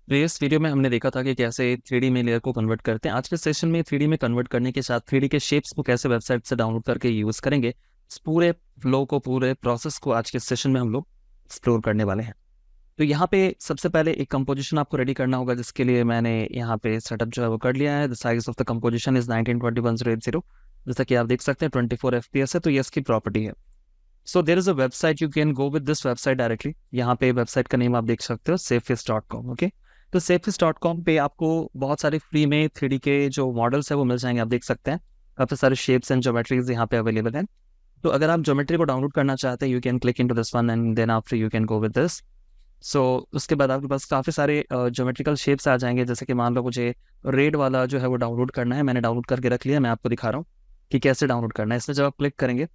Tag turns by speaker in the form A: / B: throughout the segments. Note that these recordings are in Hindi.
A: प्रीवियस वीडियो में हमने देखा था कि कैसे 3D में लेयर को कन्वर्ट करते हैं। आज के सेशन में 3D में कन्वर्ट करने के साथ 3D के शेप्स को कैसे वेबसाइट से डाउनलोड करके यूज़ करेंगे, इस पूरे फ्लो को, पूरे प्रोसेस को आज के सेशन में हम लोग एक्सप्लोर करने वाले हैं। तो यहाँ पे सबसे पहले एक कंपोजिशन आपको रेडी करना होगा, जिसके लिए मैंने यहाँ पे सेटअप जो है वो कर लिया है। The size of the composition is 1920x1080। जैसा कि आप देख सकते हैं 24 FPS है, तो ये इसकी प्रॉपर्टी है। So there is a website, you can go with this website directly. यहाँ पे वेबसाइट का नेम आप देख सकते हो, safeist.com। ओके, तो safeist.com पे आपको बहुत सारे फ्री में 3D के जो मॉडल्स है वो मिल जाएंगे। आप देख सकते हैं काफी सारे शेप्स एंड ज्योमेट्रीज यहाँ पे अवेलेबल हैं। तो अगर आप ज्योमेट्री को डाउनलोड करना चाहते हैं, you can click into this one and then after you can go with this. So उसके बाद आपके पास काफ़ी सारे ज्योमेट्रिकल शेप्स आ जाएंगे। जैसे कि मान लो मुझे रेड वाला जो है वो डाउनलोड करना है, मैंने डाउनलोड करके रख लिया। मैं आपको दिखा रहा हूँ कि कैसे डाउनलोड करना है। इसमें जब आप क्लिक करेंगे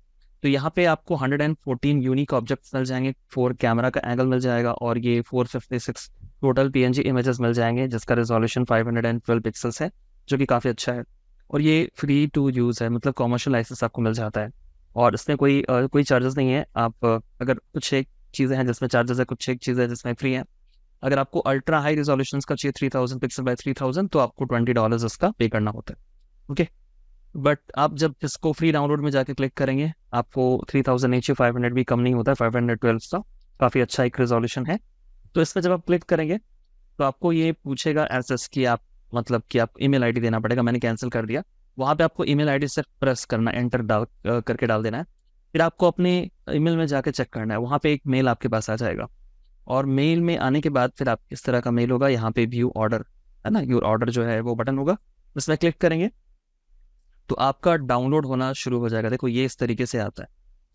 A: तो यहाँ पे आपको 114 यूनिक ऑब्जेक्ट्स मिल जाएंगे, 4 कैमरा का एंगल मिल जाएगा और ये 456 टोटल PNG इमेजेस मिल जाएंगे, जिसका रेजोल्यूशन 512 पिक्सल्स है, जो कि काफ़ी अच्छा है। और ये फ्री टू यूज़ है, मतलब कॉमर्शियल लाइसेंस आपको मिल जाता है और इसमें कोई चार्जेस नहीं है। आप अगर कुछ एक चीज़ें हैं जिसमें चार्जेस है, कुछ एक चीज़ें जिसमें फ्री है। अगर आपको अल्ट्रा हाई रेजोल्यूशन का चाहिए 3000 पिक्सल बाय 3000, तो आपको $20 इसका पे करना होता है। ओके, बट आप जब इसको फ्री डाउनलोड में जाके क्लिक करेंगे, आपको 3000 नहीं चाहिए, 500 भी कम नहीं होता है, 512 का काफ़ी अच्छा एक रेजोल्यूशन है। तो इसमें जब आप क्लिक करेंगे तो आपको ये पूछेगा एसएस की आप, मतलब कि आप ईमेल आईडी देना पड़ेगा। मैंने कैंसिल कर दिया। वहाँ पे आपको ईमेल आईडी से प्रेस करना, एंटर डाल करके डाल देना है। फिर आपको अपने ईमेल में जाके चेक करना है। वहाँ पे एक मेल आपके पास आ जाएगा और मेल में आने के बाद फिर आप इस तरह का मेल होगा। यहाँ पे व्यू ऑर्डर है ना, व्यू ऑर्डर जो है वो बटन होगा, उसमें क्लिक करेंगे तो आपका डाउनलोड होना शुरू हो जाएगा। देखो ये इस तरीके से आता है।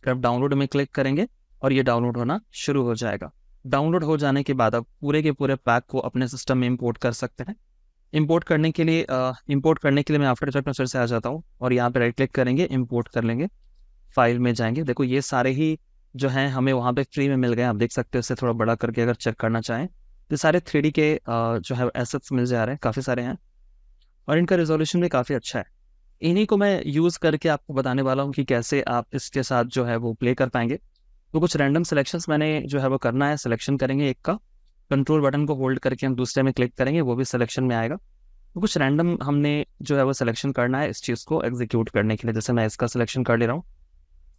A: फिर आप डाउनलोड में क्लिक करेंगे और ये डाउनलोड होना शुरू हो जाएगा। डाउनलोड हो जाने के बाद आप पूरे के पूरे पैक को अपने सिस्टम में इंपोर्ट कर सकते हैं। इंपोर्ट करने के लिए मैं आफ्टर इफेक्ट में फिर से आ जाता हूँ और यहाँ पे राइट क्लिक करेंगे, इंपोर्ट कर लेंगे, फाइल में जाएंगे। देखो ये सारे ही जो हैं हमें वहाँ पे फ्री में मिल गए। आप देख सकते हो, इससे थोड़ा बड़ा करके अगर चेक करना चाहें तो सारे 3D के जो है एसेट्स मिल जा रहे हैं, काफ़ी सारे हैं और इनका रेजोल्यूशन भी काफ़ी अच्छा है। इन्हीं को मैं यूज़ करके आपको बताने वाला हूँ कि कैसे आप इसके साथ जो है वो प्ले कर पाएंगे। तो कुछ रैंडम सिलेक्शंस मैंने जो है वो करना है। सिलेक्शन करेंगे एक का, कंट्रोल बटन को होल्ड करके हम दूसरे में क्लिक करेंगे, वो भी सिलेक्शन में आएगा। तो कुछ रैंडम हमने जो है वो सिलेक्शन करना है इस चीज़ को एग्जीक्यूट करने के लिए। जैसे मैं इसका सिलेक्शन कर ले रहा हूँ,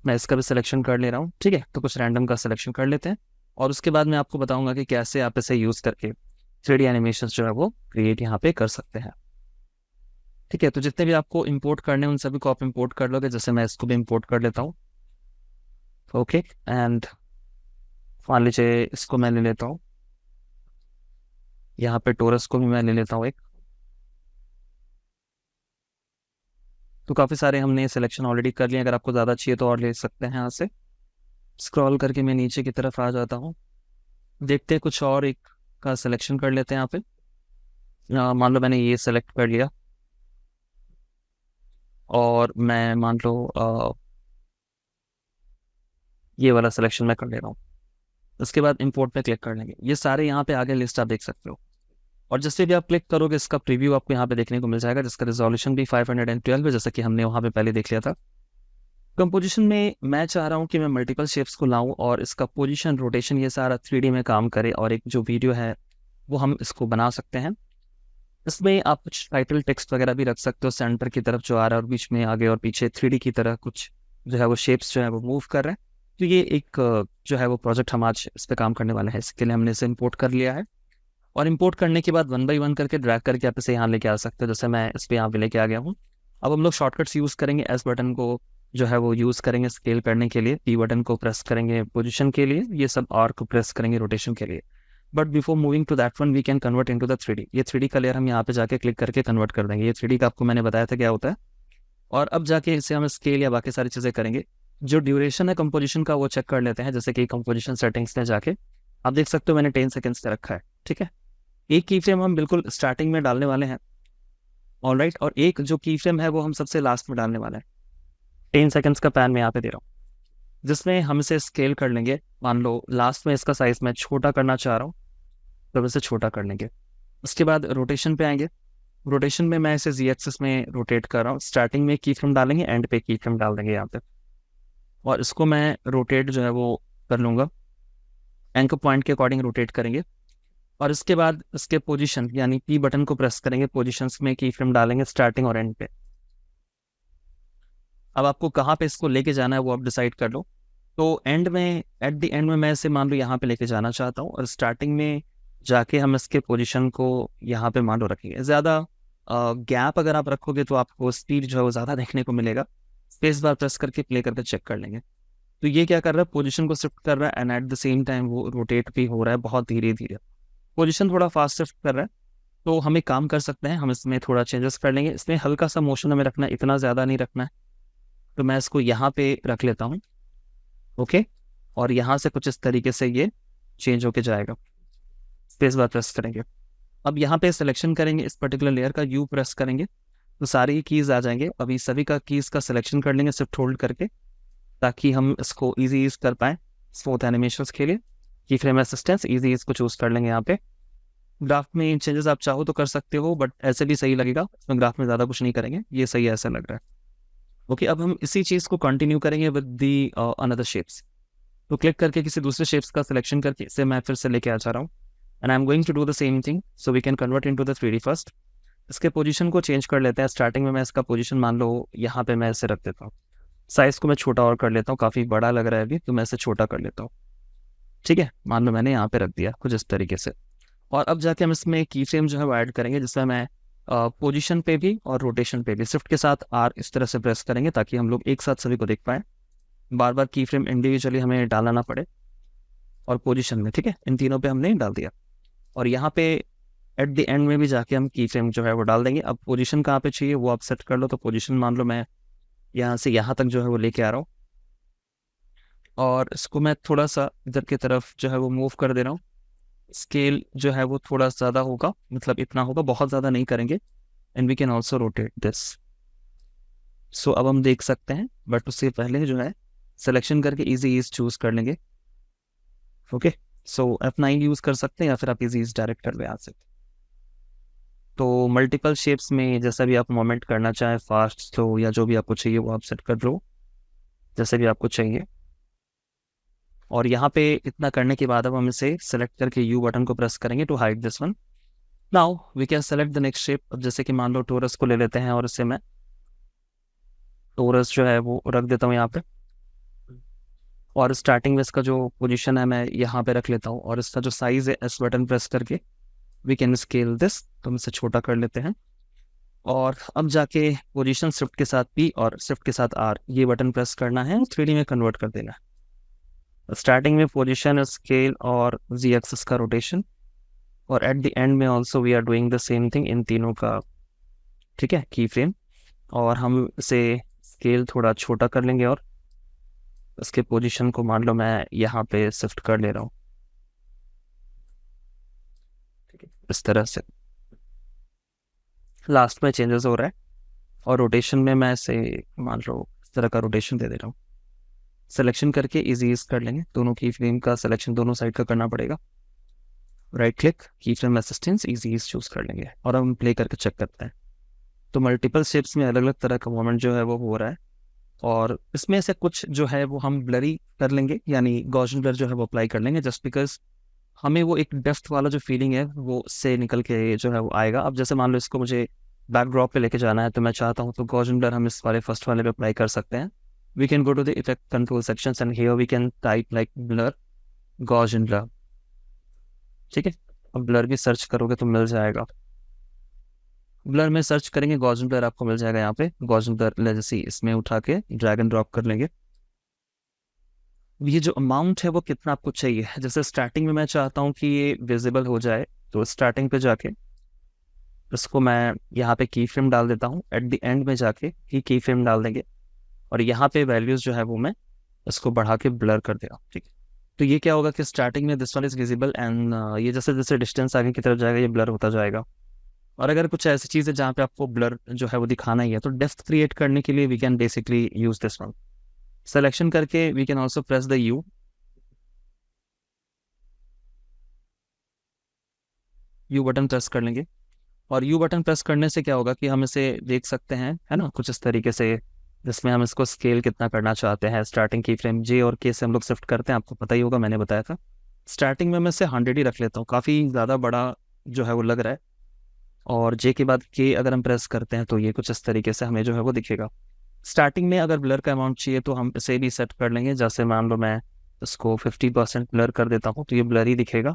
A: मैं इसका भी सिलेक्शन कर ले रहा हूँ, ठीक है। तो कुछ रैंडम का सिलेक्शन कर लेते हैं और उसके बाद मैं आपको बताऊंगा कि कैसे आप इसे यूज़ करके 3D एनिमेशन जो है वो क्रिएट यहाँ पे कर सकते हैं, ठीक है। तो जितने भी आपको इंपोर्ट करने हैं उन सभी को आप इंपोर्ट कर लोगे। जैसे मैं इसको भी इंपोर्ट कर लेता हूँ। ओके, एंड मान लीजिए इसको मैं ले लेता हूँ, यहाँ पे टोरस को भी मैं ले लेता हूँ एक। तो काफ़ी सारे हमने सिलेक्शन ऑलरेडी कर लिए। अगर आपको ज़्यादा चाहिए तो और ले सकते हैं। यहाँ से स्क्रॉल करके मैं नीचे की तरफ आ जाता हूँ। देखते हैं कुछ और एक का सिलेक्शन कर लेते हैं यहाँ पे। मान लो मैंने ये सेलेक्ट कर लिया और मैं मान लो ये वाला सिलेक्शन मैं कर ले रहा हूँ। उसके बाद इंपोर्ट पे क्लिक कर लेंगे। ये सारे यहाँ पे आगे लिस्ट आप देख सकते हो और जैसे भी आप क्लिक करोगे इसका प्रीव्यू आपको यहाँ पे देखने को मिल जाएगा, जिसका रेजोल्यूशन भी 512 है, जैसा कि हमने वहाँ पे पहले देख लिया था। कंपोजिशन में मैं चाह रहा हूँ कि मैं मल्टीपल शेप्स को लाऊं और इसका पोजीशन, रोटेशन, ये सारा 3D में काम करे और एक जो वीडियो है वो हम इसको बना सकते हैं। इसमें आप कुछ टाइटल टेक्स्ट वगैरह भी रख सकते हो, सेंटर की तरफ जो आ रहा है और बीच में आगे और पीछे 3D की तरह कुछ जो है वो शेप्स जो है वो मूव कर रहे हैं। तो ये एक जो है वो प्रोजेक्ट हम आज इस पर काम करने वाले हैं। इसके लिए हमने इसे इम्पोर्ट कर लिया है और इंपोर्ट करने के बाद 1 बाय 1 करके ड्रैग करके आप इसे यहाँ लेके आ सकते हो। जैसे मैं इस पर यहाँ पे लेके आ गया हूँ। अब हम लोग शॉर्टकट्स यूज़ करेंगे। एस बटन को जो है वो यूज़ करेंगे स्केल करने के लिए, पी बटन को प्रेस करेंगे पोजीशन के लिए, ये सब आर को प्रेस करेंगे रोटेशन के लिए। But before moving to that one we can convert into the 3D। ये 3D का लेयर हम यहाँ पे जाके क्लिक करके कन्वर्ट कर देंगे। ये 3D का आपको मैंने बताया था क्या होता है। और अब जाके इसे हम स्केल या बाकी सारी चीज़ें करेंगे। जो ड्यूरेशन है कंपोजिशन का वो चेक कर लेते हैं। जैसे कि कंपोजिशन सेटिंग्स में जाके आप देख सकते हो मैंने 10 सेकेंड्स का रखा है, ठीक है। एक की फ्रेम हम बिल्कुल स्टार्टिंग में डालने वाले हैं, ऑलराइट, और एक जो की फ्रेम है वो हम सबसे लास्ट में डालने वाले हैं। 10 सेकेंड्स का पैन मैं यहाँ पे दे रहा हूँ, जिसमें हम इसे स्केल कर लेंगे। मान लो लास्ट में इसका साइज मैं छोटा करना चाह रहा हूँ तो इसे छोटा कर लेंगे। उसके बाद रोटेशन पे आएंगे। रोटेशन में मैं इसे जी एक्सिस में रोटेट कर रहा हूँ। स्टार्टिंग में की फ्रेम डालेंगे, एंड पे की फ्रेम डाल देंगे यहाँ पे और इसको मैं रोटेट जो है वो कर लूँगा। एंकर पॉइंट के अकॉर्डिंग रोटेट करेंगे। और इसके बाद इसके पोजीशन यानी पी बटन को प्रेस करेंगे, पोजीशंस में की फ्रेम डालेंगे स्टार्टिंग और एंड पे। अब आपको कहाँ पे इसको लेके जाना है वो आप डिसाइड कर लो। तो एंड में, एट द एंड में मैं इसे मान लो यहाँ पे लेके जाना चाहता हूँ, और स्टार्टिंग में जाके हम इसके पोजीशन को यहाँ पे मान लो रखेंगे। ज़्यादा गैप अगर आप रखोगे तो आपको स्पीड जो है वो ज़्यादा देखने को मिलेगा। स्पेस बार प्रेस करके प्ले करके चेक कर लेंगे। तो ये क्या कर रहा है, पोजीशन को शिफ्ट कर रहा है, and at the same time वो रोटेट भी हो रहा है बहुत धीरे धीरे। पोजीशन थोड़ा फास्ट शिफ्ट कर रहा है, तो हम एक काम कर सकते हैं, हम इसमें थोड़ा चेंजेस कर लेंगे। इसमें हल्का सा मोशन हमें रखना है, इतना ज़्यादा नहीं रखना है। तो मैं इसको यहाँ पे रख लेता हूँ, ओके। और यहाँ से कुछ इस तरीके से ये चेंज होके जाएगा। स्पेस बार प्रेस करेंगे, अब यहाँ पे सिलेक्शन करेंगे, इस पर्टिकुलर लेयर का यू प्रेस करेंगे तो सारी कीज़ आ जाएंगे। अभी सभी का कीज़ का सिलेक्शन कर लेंगे शिफ्ट होल्ड करके, ताकि हम इसको इजी यूज कर पाएँ स्मूथ एनिमेशंस के लिए। की फ्रेम असिस्टेंस इजी इसको चूज कर लेंगे यहाँ पे। ग्राफ में चेंजेस आप चाहो तो कर सकते हो, बट ऐसे भी सही लगेगा, इसमें ग्राफ में ज़्यादा कुछ नहीं करेंगे, ये सही ऐसा लग रहा है। ओके, अब हम इसी चीज़ को कंटिन्यू करेंगे विद दी अनदर शेप्स। तो क्लिक करके किसी दूसरे शेप्स का सिलेक्शन करके इसे मैं फिर से लेके आ जा रहा हूँ, and I am going to do the same thing so we can convert into the 3D first. इसके पोजीशन को चेंज कर लेते हैं। स्टार्टिंग में मैं इसका पोजीशन मान लो यहाँ पे मैं इसे रख देता हूँ। साइज़ को मैं छोटा और कर लेता हूँ, काफ़ी बड़ा लग रहा है अभी, तो मैं इसे छोटा कर लेता हूँ। ठीक है, मान लो मैंने यहाँ पे रख दिया कुछ इस तरीके से। और अब जाके हम इसमें की फ्रेम जो है वो ऐड करेंगे, जिसमें मैं पोजीशन पे भी और रोटेशन पे भी शिफ्ट के साथ आर इस तरह से प्रेस करेंगे, ताकि हम लोग एक साथ सभी को देख पाएँ, बार बार की फ्रेम इंडिविजुअली हमें डालना ना पड़े। और पोजीशन में, ठीक है, इन तीनों पे हमने डाल दिया। और यहाँ पे एट द एंड में भी जाके हम की फ्रेम जो है वो डाल देंगे। अब पोजीशन कहाँ पे चाहिए वो आप सेट कर लो। तो पोजीशन मान लो मैं यहाँ से यहाँ तक जो है वो लेके आ रहा हूँ, और इसको मैं थोड़ा सा इधर की तरफ जो है वो मूव कर दे रहा हूँ। स्केल जो है वो थोड़ा ज़्यादा होगा, मतलब इतना होगा, बहुत ज़्यादा नहीं करेंगे। And we can also rotate this. So अब हम देख सकते हैं, बट उससे पहले जो है सिलेक्शन करके इजी ईज चूज कर लेंगे। ओके, सो F9 यूज़ कर सकते हैं, या फिर आप इजी ईज डायरेक्ट कर ले आ सकते हैं। तो मल्टीपल शेप्स में जैसा भी आप मोमेंट करना चाहें, फास्ट, स्लो, या जो भी आपको चाहिए वो आप सेट कर लो, जैसे भी आपको चाहिए। और यहाँ पे इतना करने के बाद अब हम इसे सेलेक्ट करके यू बटन को प्रेस करेंगे to hide this one. Now we can select the next shape. अब जैसे कि मान लो टोरस को ले लेते हैं, और इसे मैं टोरस जो है वो रख देता हूँ यहाँ पे। और स्टार्टिंग में इसका जो पोजीशन है मैं यहाँ पे रख लेता हूँ, और इसका जो साइज है एस बटन प्रेस करके वी कैन स्केल दिस, तो हम इसे छोटा कर लेते हैं। और अब जाके पोजीशन शिफ्ट के साथ पी और शिफ्ट के साथ आर ये बटन प्रेस करना है, 3D में कन्वर्ट कर देना है। स्टार्टिंग में पोजीशन, स्केल और जी एक्सिस का रोटेशन, और एट द एंड में also we are doing the same thing in तीनों का, ठीक है, की फ्रेम। और हम इसे स्केल थोड़ा छोटा कर लेंगे, और इसके पोजीशन को मान लो मैं यहाँ पे शिफ्ट कर ले रहा हूँ, ठीक है, इस तरह से। लास्ट में चेंजेस हो रहा है, और रोटेशन में मैं इसे मान लो इस तरह का रोटेशन दे दे रहा हूँ। सिलेक्शन करके इजी कर लेंगे, दोनों की फ्रेम का सिलेक्शन दोनों साइड का करना पड़ेगा। राइट क्लिक, की फ्रेम असिस्टेंस इजी चूज कर लेंगे, और हम प्ले करके चेक करते हैं। तो मल्टीपल शेप्स में अलग अलग तरह का मूवमेंट जो है वो हो रहा है, और इसमें से कुछ जो है वो हम ब्लरी कर लेंगे, यानी गॉसियन ब्लर जो है वो अप्लाई कर लेंगे, जस्ट बिकॉज हमें वो एक डेप्थ वाला जो फीलिंग है वो उससे निकल के जो है वो आएगा। अब जैसे मान लो इसको मुझे बैकड्रॉप पे लेके जाना है, तो मैं चाहता हूँ तो गॉसियन ब्लर हम इस वाले फर्स्ट वाले पे अप्लाई कर सकते हैं। We can go to the effect control section and here we can type like blur Gaussian blur, ठीक है। अब ब्लर भी सर्च करोगे तो मिल जाएगा। ब्लर में सर्च करेंगे गॉसियन ब्लर, आपको मिल जाएगा। यहाँ पे गॉसियन ब्लर जैसे इसमें उठा के ड्रैग एंड ड्रॉप कर लेंगे। ये जो अमाउंट है वो कितना आपको चाहिए, जैसे स्टार्टिंग में मैं चाहता हूँ कि ये विजिबल हो जाए, तो स्टार्टिंग पे जाके इसको मैं यहाँ पे की फ्रेम डाल देता हूँ। एट द एंड में जाके ही की फ्रेम डाल देंगे, और यहाँ पे वैल्यूज जो है वो मैं इसको बढ़ा के ब्लर कर देगा, ठीक है। तो ये क्या होगा कि स्टार्टिंग में this one is visible, and ये जैसे जैसे डिस्टेंस आगे की तरफ जाएगा ये ब्लर होता जाएगा। और अगर कुछ ऐसी चीज़ है जहाँ पे आपको ब्लर जो है वो दिखाना ही है, तो डेप्थ क्रिएट करने के लिए we can basically use this one. Selection करके we can also press the U button press कर लेंगे। और यू बटन प्रेस करने से क्या होगा कि हम इसे देख सकते हैं, है ना, कुछ इस तरीके से, जिसमें हम इसको स्केल कितना करना चाहते हैं। स्टार्टिंग की फ्रेम जे और के से हम लोग शिफ्ट करते हैं, आपको पता ही होगा, मैंने बताया था। स्टार्टिंग में मैं से 100 ही रख लेता हूँ, काफ़ी ज़्यादा बड़ा जो है वो लग रहा है। और जे के बाद के अगर हम प्रेस करते हैं तो ये कुछ इस तरीके से हमें जो है वो दिखेगा। स्टार्टिंग में अगर ब्लर का अमाउंट चाहिए तो हम इसे भी सेट कर लेंगे। जैसे मान लो मैं इसको 50% ब्लर कर देता हूँ तो ये ब्लर ही दिखेगा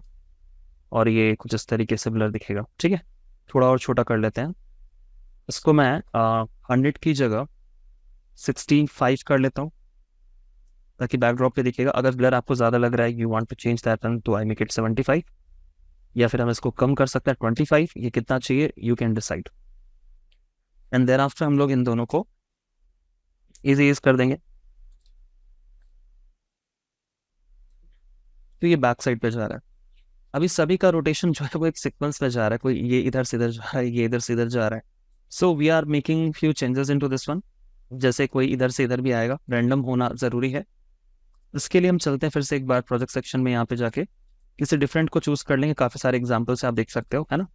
A: और ये कुछ इस तरीके से ब्लर दिखेगा। ठीक है, थोड़ा और छोटा कर लेते हैं इसको। मैं 100 की जगह 65 कर लेता हूँ ताकि बैकड्रॉप पे दिखेगा। अगर ब्लर आपको ज़्यादा लग रहा है, you want to change that, तो आई मेक इट 75, या फिर हम इसको कम कर सकते हैं 25। ये कितना चाहिए you can decide. And then after हम लोग इन दोनों को इजी यूज कर देंगे। तो ये बैक साइड पे जा रहा है। अभी सभी का रोटेशन जो है वो एक सीक्वेंस में जा रहा है, कोई ये इधर से इधर जा रहा है, ये इधर से इधर जा रहा है। So we are making few changes into this one. जैसे कोई इधर से इधर भी आएगा, रैंडम होना ज़रूरी है। इसके लिए हम चलते हैं फिर से एक बार प्रोजेक्ट सेक्शन में, यहाँ पे जाके किसी डिफरेंट को चूज कर लेंगे। काफ़ी सारे एग्जाम्पल से आप देख सकते हो, है ना।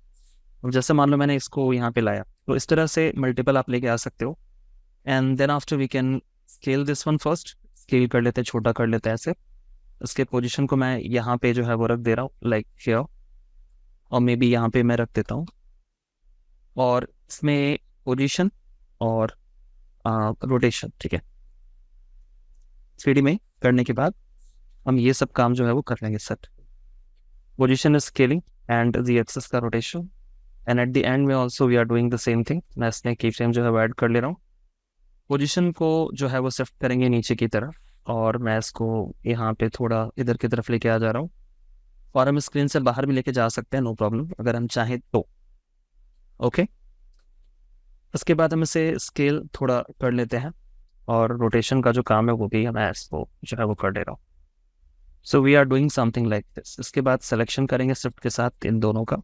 A: अब जैसे मान लो मैंने इसको यहाँ पे लाया, तो इस तरह से मल्टीपल आप लेके आ सकते हो। And then after we can scale this one first. Scale कर लेते हैं, छोटा कर लेते हैं ऐसे। इसके पोजीशन को मैं यहाँ पे जो है वो रख दे रहा हूँ, लाइक हियर, और मे बी यहाँ पे मैं रख देता हूँ। और इसमें पोजीशन और रोटेशन, ठीक है। 3D में करने के बाद हम ये सब काम जो है वो कर लेंगे set. Position scaling and the axis का rotation, and at the end में also we are doing the same thing. मैं इसमें की फ्रेम जो है वो ऐड कर ले रहा हूँ। पोजीशन को जो है वो शिफ्ट करेंगे नीचे की तरफ, और मैं इसको यहाँ पे थोड़ा इधर की तरफ लेके आ जा रहा हूँ। और हम स्क्रीन से बाहर भी लेके जा सकते हैं, नो प्रॉब्लम, अगर हम चाहें तो। ओके, उसके बाद हम इसे स्केल थोड़ा कर लेते हैं, और रोटेशन का जो काम है वो भी मैं इसको जो है वो कर दे रहा हूँ। So we are doing something like this. इसके बाद सिलेक्शन करेंगे शिफ्ट के साथ इन दोनों का।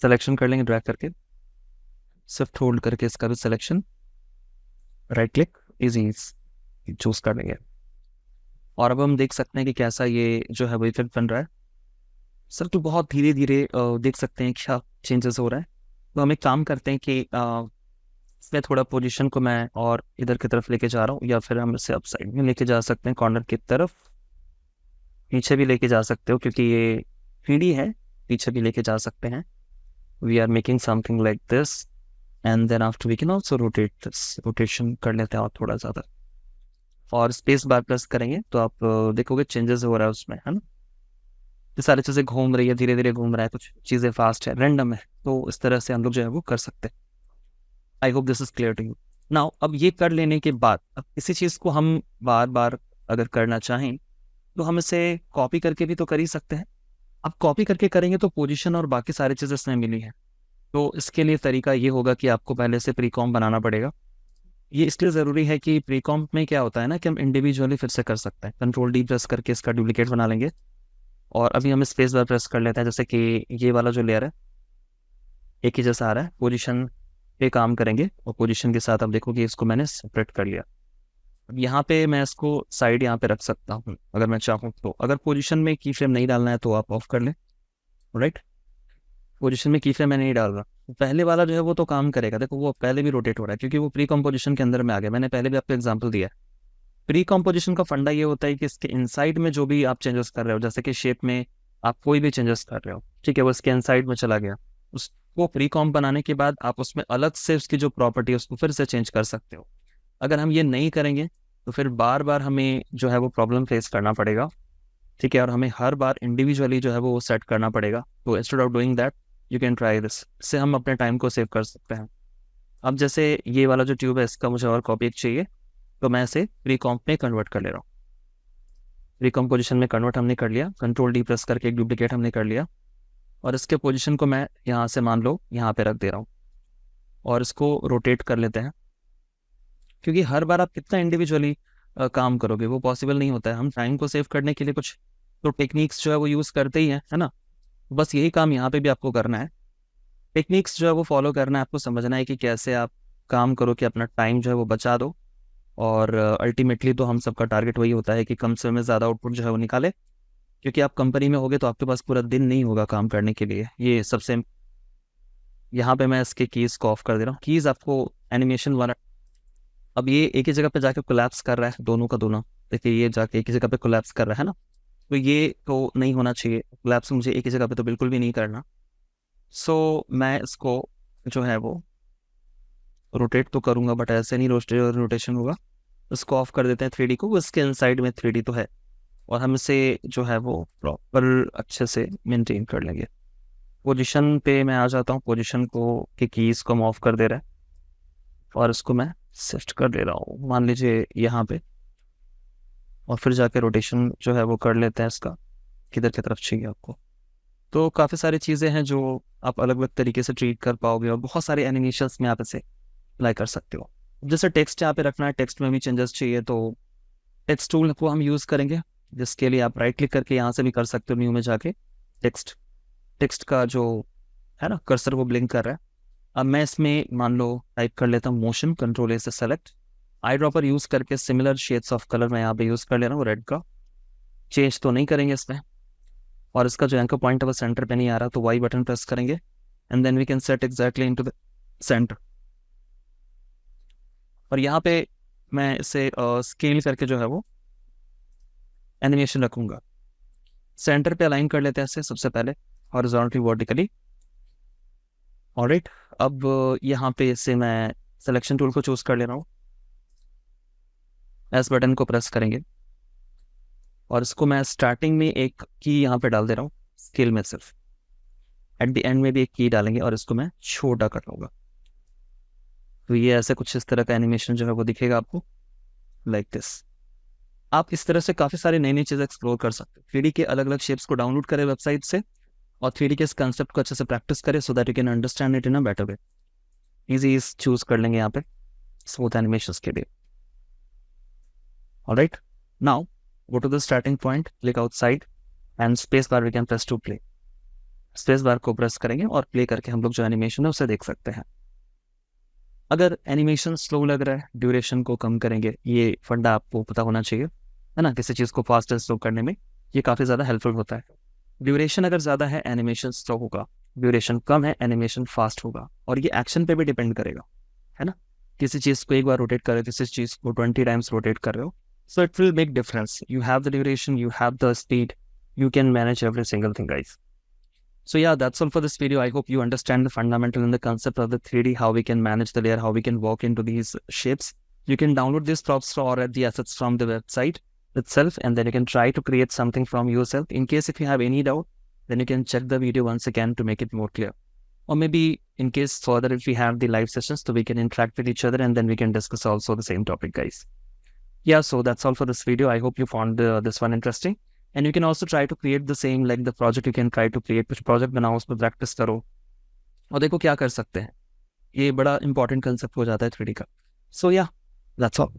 A: सिलेक्शन कर लेंगे ड्रैग करके, शिफ्ट होल्ड करके इसका भी selection, right click, easy choose कर लेंगे। और अब हम देख सकते हैं कि कैसा ये जो है वो इफेक्ट बन रहा है। सर तो बहुत धीरे धीरे देख सकते हैं क्या चेंजेस हो रहा है। तो हम एक काम करते हैं कि इसमें थोड़ा पोजीशन को मैं और इधर की तरफ लेके जा रहा हूँ, या फिर हम इसे अप साइड में लेके जा सकते हैं, कॉर्नर की तरफ। पीछे भी लेके जा सकते हो क्योंकि ये 3D है, पीछे भी लेके जा सकते हैं। We are making something like this, and then after we can also rotate this. Rotation कर लेते हैं और थोड़ा ज़्यादा, और स्पेस बार प्रेस करेंगे तो आप देखोगे चेंजेस हो रहा है उसमें, है ना। ये सारी चीज़ें घूम रही है, धीरे धीरे घूम रहा है, कुछ चीज़ें फास्ट है, रैंडम है। तो इस तरह से हम लोग जो है वो कर सकते हैं। I hope this is clear to you now. अब ये कर लेने के बाद अब किसी चीज़ को हम बार बार अगर करना चाहें तो हम इसे कॉपी करके भी तो कर ही सकते हैं। अब कॉपी करके करेंगे तो पोजीशन और बाकी सारी चीज़ें इसमें मिली हैं। तो इसके लिए तरीका ये होगा कि आपको पहले से प्री कॉम्प बनाना पड़ेगा। ये इसलिए ज़रूरी है कि प्री कॉम्प में क्या होता है ना कि हम इंडिविजुअली फिर से कर सकते हैं। कंट्रोल डी प्रेस करके इसका डुप्लीकेट बना लेंगे, और अभी हम स्पेस बार प्रेस कर लेते हैं। जैसे कि ये वाला जो लेयर है एक ही जैसा आ रहा है, पोजीशन पे काम करेंगे, और पोजीशन के साथ आप देखोगे इसको मैंने सेपरेट कर लिया। अब यहाँ पे मैं इसको साइड यहाँ पे रख सकता हूँ अगर मैं चाहूँ तो। अगर पोजीशन में की फ्रेम नहीं डालना है तो आप ऑफ कर लें, राइट। पोजीशन में की फ्रेम मैं नहीं डाल रहा। पहले वाला जो है वो तो काम करेगा, देखो वो पहले भी रोटेट हो रहा है क्योंकि वो प्री कॉम्पोजिशन के अंदर में आ गया। मैंने पहले भी आपको एग्जाम्पल दिया है। प्री कॉम्पोजिशन का फंडा ये होता है कि इसके इनसाइड में जो भी आप चेंजेस कर रहे हो, जैसे कि शेप में आप कोई भी चेंजेस कर रहे हो, ठीक है, वो इसके इनसाइड में चला गया। उसको प्री कॉम्प बनाने के बाद आप उसमें अलग से उसकी जो प्रॉपर्टी है उसको फिर से चेंज कर सकते हो। अगर हम ये नहीं करेंगे तो फिर बार बार हमें जो है वो प्रॉब्लम फेस करना पड़ेगा, ठीक है, और हमें हर बार इंडिविजुअली जो है वो सेट करना पड़ेगा। तो instead of doing that you can try this, इससे हम अपने टाइम को सेव कर सकते हैं। अब जैसे ये वाला जो ट्यूब है इसका मुझे और कॉपी चाहिए, तो मैं इसे प्री कॉम्प में कन्वर्ट कर ले रहा हूँ। प्री कॉम्प पोजिशन में कन्वर्ट हमने कर लिया, कंट्रोल डी प्रेस करके एक डुप्लीकेट हमने कर लिया, और इसके पोजीशन को मैं यहाँ से मान लो यहाँ पे रख दे रहा हूँ, और इसको रोटेट कर लेते हैं। क्योंकि हर बार आप कितना इंडिविजुअली काम करोगे, वो पॉसिबल नहीं होता है। हम टाइम को सेव करने के लिए कुछ तो टेक्निक्स जो है वो यूज़ करते ही हैं, है ना। बस यही काम यहाँ पे भी आपको करना है। टेक्निक्स जो है वो फॉलो करना है, आपको समझना है कि कैसे आप काम करो कि अपना टाइम जो है वो बचा दो, और अल्टीमेटली तो हम सबका टारगेट वही होता है कि कम समय में ज़्यादा आउटपुट जो है वो निकाले। क्योंकि आप कंपनी में होगे तो आपके पास पूरा दिन नहीं होगा काम करने के लिए। ये सबसे, यहाँ पे मैं इसके कीज़ को ऑफ कर दे रहा हूँ। कीज़ आपको एनिमेशन वाला, अब ये एक ही जगह पे जाके कोलैप्स कर रहा है, दोनों का दोनों, देखिए ये जाके एक ही जगह पे कोलैप्स कर रहा है ना, तो ये तो नहीं होना चाहिए। कोलैप्स मुझे एक ही जगह पे तो बिल्कुल भी नहीं करना। सो मैं इसको जो है वो रोटेट तो करूँगा, बट ऐसे नहीं रोटेशन होगा। इसको ऑफ कर देते हैं 3D को, इसके इनसाइड में 3D तो है, और हम इसे जो है वो प्रॉपर अच्छे से मेंटेन कर लेंगे। पोजीशन पे मैं आ जाता हूँ, पोजीशन को के कीज़ को हम ऑफ कर दे रहे हैं, और इसको मैं शिफ्ट कर दे रहा हूँ मान लीजिए यहाँ पे, और फिर जाके रोटेशन जो है वो कर लेते हैं इसका, किधर की तरफ चाहिए आपको। तो काफ़ी सारी चीज़ें हैं जो आप अलग अलग तरीके से ट्रीट कर पाओगे, और बहुत सारे एनिमेशंस में आप इसे अप्लाई कर सकते हो। जैसे टेक्स्ट यहाँ पे रखना है, टेक्स्ट में भी चेंजेस चाहिए, तो टेक्स्ट टूल को हम यूज़ करेंगे, जिसके लिए आप राइट क्लिक करके यहाँ से भी कर सकते हो, न्यू में जाके टेक्स्ट, टेक्स्ट का जो है ना कर्सर वो ब्लिंक कर रहा है। अब मैं इसमें मान लो टाइप कर लेता हूँ मोशन, कंट्रोल ए से सेलेक्ट, आई ड्रॉपर यूज़ करके सिमिलर शेड्स ऑफ कलर मैं यहाँ पे यूज़ कर ले रहा हूँ, रेड का। चेंज तो नहीं करेंगे इसमें, और इसका जो एंकर पॉइंट है वो सेंटर पे नहीं आ रहा, तो वाई बटन प्रेस करेंगे, and then we can set exactly into the centre. और यहाँ पे मैं इसे स्केल करके जो है वो एनिमेशन रखूंगा। सेंटर पे अलाइन कर लेते हैं इसे सबसे पहले, हॉरिजॉन्टली वर्टिकली। ऑलराइट, अब यहाँ पे इसे मैं सिलेक्शन टूल को चूज कर ले रहा हूँ, एस बटन को प्रेस करेंगे, और इसको मैं स्टार्टिंग में एक की यहाँ पे डाल दे रहा हूँ, स्केल में सिर्फ, एट द एंड में भी एक की डालेंगे, और इसको मैं छोटा कर लूँगा। तो ये ऐसे कुछ इस तरह का एनिमेशन जो है वो दिखेगा आपको, लाइक दिस। आप इस तरह से काफ़ी सारी नई नई चीज़ें एक्सप्लोर कर सकते हो। 3D के अलग अलग शेप्स को डाउनलोड करें वेबसाइट से, और 3D के इस कंसेप्ट को अच्छे से प्रैक्टिस करें, so that you can understand it in a better way. Easy ease choose कर लेंगे यहाँ पे स्मूथ एनिमेशंस के लिए। Alright, now go to the starting point, click outside, and space bar we can press to play. Space bar को प्रेस करेंगे और प्ले करके हम लोग जो एनिमेशन है उसे देख सकते हैं। अगर एनिमेशन स्लो लग रहा है, ड्यूरेशन को कम करेंगे। ये फंडा आपको पता होना चाहिए, है ना, किसी चीज़ को फास्ट एंड स्लो करने में ये काफ़ी ज़्यादा हेल्पफुल होता है। ड्यूरेशन अगर ज़्यादा है एनिमेशन स्लो होगा, ड्यूरेशन कम है एनिमेशन फास्ट होगा, और ये एक्शन पे भी डिपेंड करेगा, है ना। किसी चीज़ को एक बार रोटेट कर रहे हो, किसी चीज़ को 20 टाइम्स रोटेट कर रहे हो, so it will make difference. You have the duration, you have the speed, you can manage every single thing, guys. So yeah, that's all for this video. I hope you understand the fundamental and the concept of the 3D, how we can manage the layer, how we can walk into these shapes. You can download these props or the assets from the website itself, and then you can try to create something from yourself. In case if you have any doubt, then you can check the video once again to make it more clear. Or maybe in case further, if we have the live sessions, so we can interact with each other and then we can discuss also the same topic, guys. Yeah, so that's all for this video. I hope you found this one interesting. And you can also try to create the same, like the project you can try to create, कुछ project बनाओ, उसमें practice करो और देखो क्या कर सकते हैं। ये बड़ा important concept हो जाता है 3D का. So yeah, that's all.